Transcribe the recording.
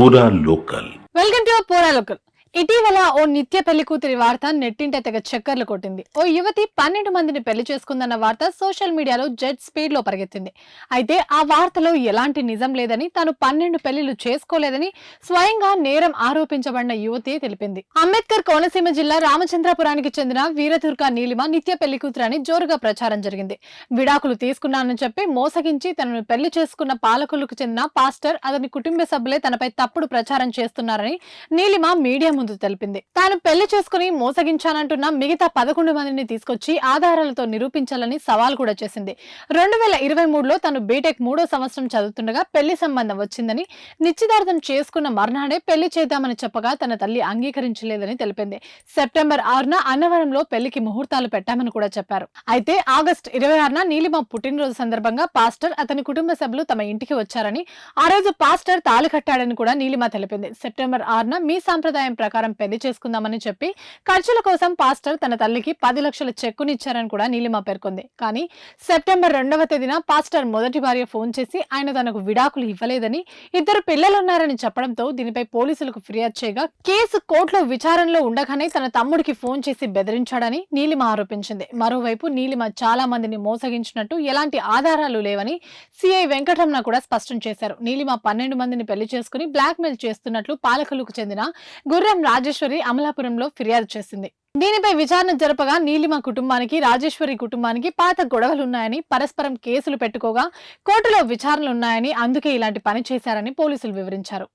పూరా local. Welcome to పూరా local. ఇటీవల ఓ నిత్య పెళ్లి కూతురి వార్త నెట్టింట తెగ చక్కర్లు కొట్టింది. ఓ యువతి 12 మందిని పెళ్లి చేసుకుందన్న వార్త సోషల్ మీడియాలో జెట్ స్పీడ్ లో పరిగెత్తింది. అయితే ఆ వార్తలో ఎలాంటి నిజం లేదని, తాను 12 పెళ్లిళ్లు చేసుకోలేదని స్వయంగా నేరం ఆరోపించబడిన యువతి తెలిపింది. అంబేద్కర్ కోనసీమ జిల్లా రామచంద్రపురానికి చెందిన వీరదుర్గ నీలిమ నిత్య పెళ్లి కూతురు అని జోరుగా ప్రచారం జరిగింది. విడాకులు తీసుకున్నానని చెప్పి మోసగించి తనను పెళ్లి చేసుకున్న పాలకులకు చెందిన పాస్టర్, అతని కుటుంబ సభ్యులే తనపై తప్పుడు ప్రచారం చేస్తున్నారని నీలిమ మీడియా ముందు తెలిపింది. తాను పెళ్లి చేసుకుని మోసగించానంటున్న మిగతా 11 మందిని తీసుకొచ్చి ఆధారాలతో నిరూపించాలని సవాల్ కూడా చేసింది. 2023లో తను బీటెక్ 3వ సంవత్సరం చదువుతుండగా పెళ్లి సంబంధం వచ్చిందని, నిశ్చితార్థం చేసుకున్న మర్నాడే పెళ్లి చేద్దామని చెప్పగా తన తల్లి అంగీకరించలేదని తెలిపింది. సెప్టెంబర్ 6న అన్నవరంలో పెళ్లికి ముహూర్తాలు పెట్టామని కూడా చెప్పారు. అయితే ఆగస్టు 26న నీలిమ పుట్టినరోజు సందర్భంగా పాస్టర్, అతని కుటుంబ సభ్యులు తమ ఇంటికి వచ్చారని, ఆ రోజు పాస్టర్ తాళి కట్టాడని కూడా నీలిమ తెలిపింది. సెప్టెంబర్ 6న మీ సాంప్రదాయం ప్రకారం పెళ్లి చేసుకుందామని చెప్పి ఖర్చుల కోసం పాస్టర్ తన తల్లికి 10 లక్షల చెక్కునిచ్చారని కూడా నీలిమ పేర్కొంది. కానీ సెప్టెంబర్ 2వ తేదీన పాస్టర్ మొదటి భార్య ఫోన్ చేసి ఆయన తనకు విడాకులు ఇవ్వలేదని, 2 పిల్లలున్నారని చెప్పడంతో దీనిపై పోలీసులకు ఫిర్యాదు చేయగా కేసు కోర్టులో విచారణలో ఉండగానే తన తమ్ముడికి ఫోన్ చేసి బెదిరించాడని నీలిమ ఆరోపించింది. మరోవైపు నీలిమ చాలా మందిని మోసగించినట్టు ఎలాంటి ఆధారాలు లేవని సిఐ వెంకటరమణ కూడా స్పష్టం చేశారు. నీలిమ 12 మందిని పెళ్లి చేసుకుని బ్లాక్ మెయిల్ చేస్తున్నట్లు పాలకులకు చెందిన గుర్రం రాజేశ్వరి అమలాపురంలో ఫిర్యాదు చేసింది. దీనిపై విచారణ జరపగా నీలిమ కుటుంబానికి, రాజేశ్వరి కుటుంబానికి పాత గొడవలున్నాయని, పరస్పరం కేసులు పెట్టుకోగా కోర్టులో విచారణలున్నాయని, అందుకే ఇలాంటి పని చేశారని పోలీసులు వివరించారు.